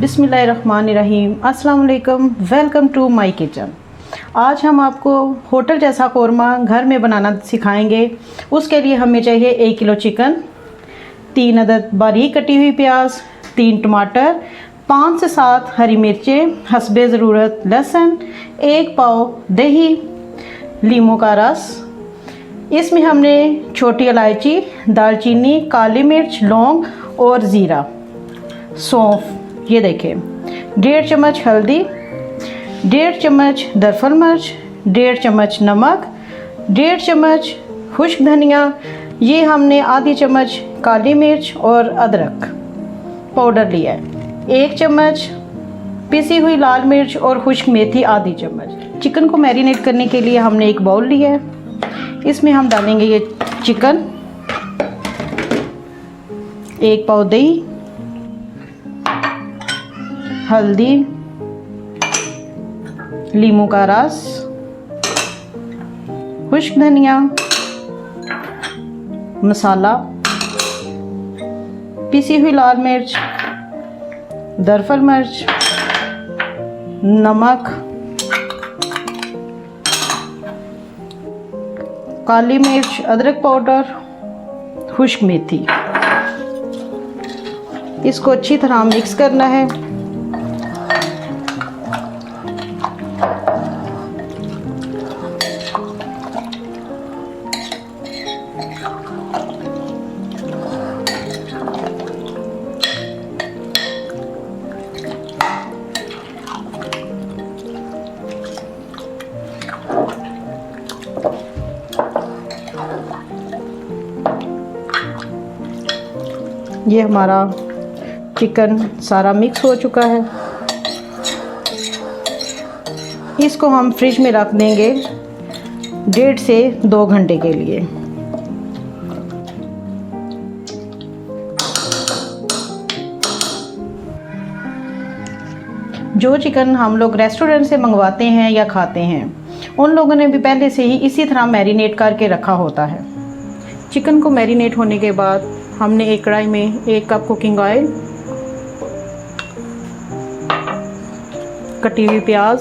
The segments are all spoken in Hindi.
बिस्मिल्लाहिर्रहमानिर्रहीम। अस्सलाम वालेकुम। Welcome to my kitchen. आज हम आपको होटल जैसा कौरमा घर में बनाना सिखाएंगे। उसके लिए हमें चाहिए 1 किलो चिकन, 3 अदद बारीक कटी हुई प्याज, 3 टमाटर, 5 से 7 हरी मिर्चें, हस्बे ज़रूरत लहसुन, 1 पाव दही, लीमू का रस। इसमें हमने छोटी इलायची, दालचीनी, काली मिर्च, लौंग और ज़ीरा, सौंफ, ये देखें, 1.5 चम्मच हल्दी, 1.5 चम्मच दरफल मिर्च, 1.5 चम्मच नमक, 1.5 चम्मच खुश्क धनिया, ये हमने आधी चम्मच काली मिर्च और अदरक पाउडर लिया है, 1 चम्मच पिसी हुई लाल मिर्च और खुश्क मेथी आधी चम्मच। चिकन को मैरिनेट करने के लिए हमने एक बाउल लिया है, इसमें हम डालेंगे ये चिकन, 1 पाव दही, हल्दी, लीमू का रस, खुश्क धनिया, मसाला, पिसी हुई लाल मिर्च, दरफल मिर्च, नमक, काली मिर्च, अदरक पाउडर, खुश्क मेथी। इसको अच्छी तरह मिक्स करना है। ये हमारा चिकन सारा मिक्स हो चुका है। इसको हम फ्रिज में रख देंगे 1.5 से 2 घंटे के लिए। जो चिकन हम लोग रेस्टोरेंट से मंगवाते हैं या खाते हैं, उन लोगों ने भी पहले से ही इसी तरह मैरिनेट करके रखा होता है। चिकन को मैरिनेट होने के बाद हमने एक कढ़ाई में 1 कप कुकिंग ऑयल, कटी हुई प्याज,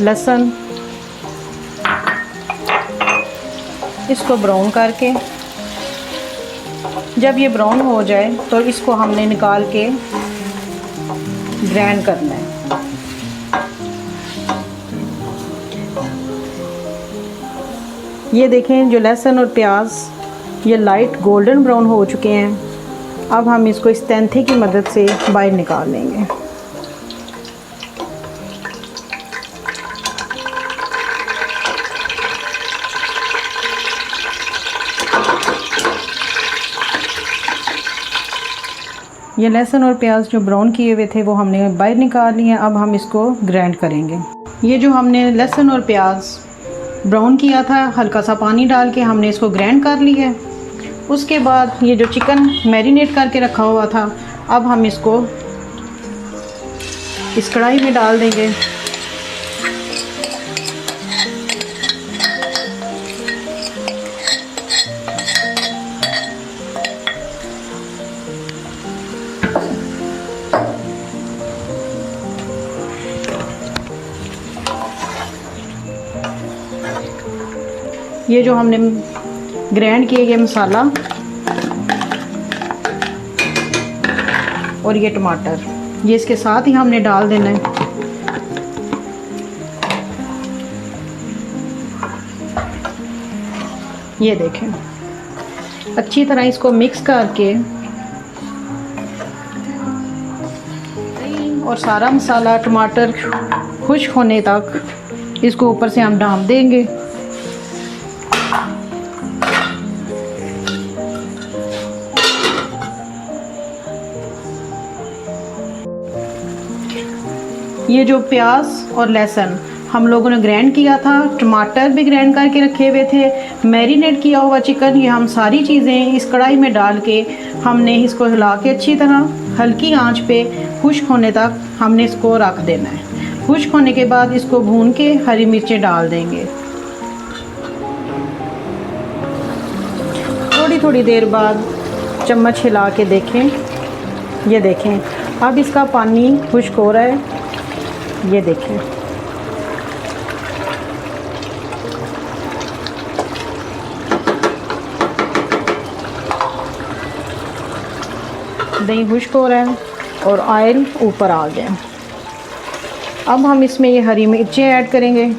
लहसुन, इसको ब्राउन करके, जब ये ब्राउन हो जाए तो इसको हमने निकाल के ग्राइंड करना है। ये देखें, जो लहसुन और प्याज ये लाइट गोल्डन ब्राउन हो चुके हैं। अब हम इसको इस तंथे की मदद से बाहर निकाल लेंगे। ये लहसुन और प्याज जो ब्राउन किए हुए थे वो हमने बाहर निकाल लिए हैं। अब हम इसको ग्राइंड करेंगे। ये जो हमने लहसुन और प्याज ब्राउन किया था, हल्का सा पानी डाल के हमने इसको ग्राइंड कर लिया है। उसके बाद ये जो चिकन मैरिनेट करके रखा हुआ था, अब हम इसको इस कढ़ाई में डाल देंगे। ये जो हमने ग्राइंड किए गए मसाला और ये टमाटर, ये इसके साथ ही हमने डाल देना है। ये देखें, अच्छी तरह इसको मिक्स करके और सारा मसाला टमाटर खुश्क होने तक इसको ऊपर से हम ढाँप देंगे। ये जो प्याज और लहसुन हम लोगों ने ग्राइंड किया था, टमाटर भी ग्राइंड करके रखे हुए थे, मैरिनेट किया हुआ चिकन, ये हम सारी चीज़ें इस कढ़ाई में डाल के हमने इसको हिला के अच्छी तरह हल्की आंच पे खुश्क होने तक हमने इसको रख देना है। खुश्क होने के बाद इसको भून के हरी मिर्चें डाल देंगे। थोड़ी देर बाद चम्मच हिला के देखें। ये देखें अब इसका पानी खुश्क हो रहा है। ये देखें दही खुश्क हो रहा है और ऑयल ऊपर आ गया। अब हम इसमें ये हरी मिर्चें ऐड करेंगे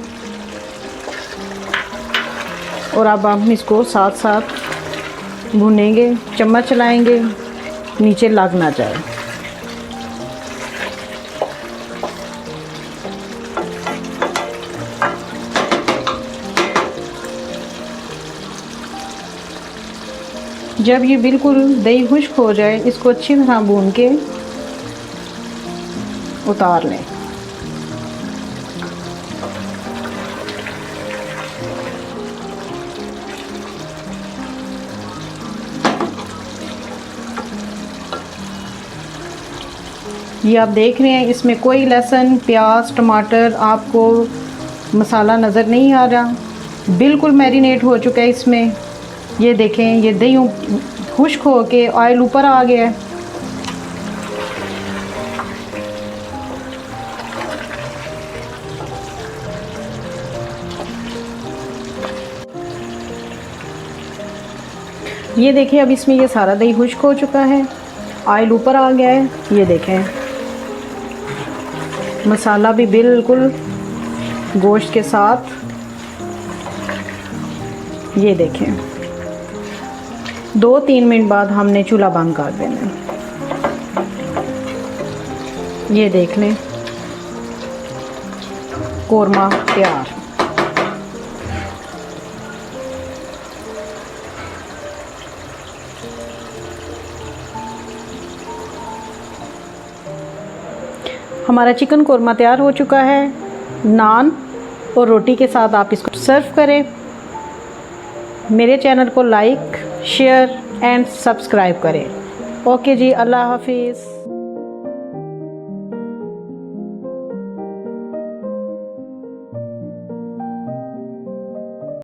और अब हम इसको साथ साथ भुनेंगे, चम्मच चलाएंगे, नीचे लग ना जाए। जब ये बिल्कुल दही खुश्क हो जाए, इसको अच्छी तरह भून के उतार लें। ये आप देख रहे हैं इसमें कोई लहसुन, प्याज, टमाटर, आपको मसाला नज़र नहीं आ रहा, बिल्कुल मैरिनेट हो चुका है इसमें। ये देखें ये दही खुश्क हो के ऑयल ऊपर आ गया है। ये देखें अब इसमें ये सारा दही खुश्क हो चुका है, ऑयल ऊपर आ गया है। ये देखें मसाला भी बिल्कुल गोश्त के साथ। ये देखें 2-3 मिनट बाद हमने चूल्हा बंद कर देना। ये देख लें कोरमा तैयार। हमारा चिकन कोरमा तैयार हो चुका है। नान और रोटी के साथ आप इसको सर्व करें। मेरे चैनल को लाइक, शेयर एंड सब्सक्राइब करें। ओके जी, अल्लाह हाफिज़।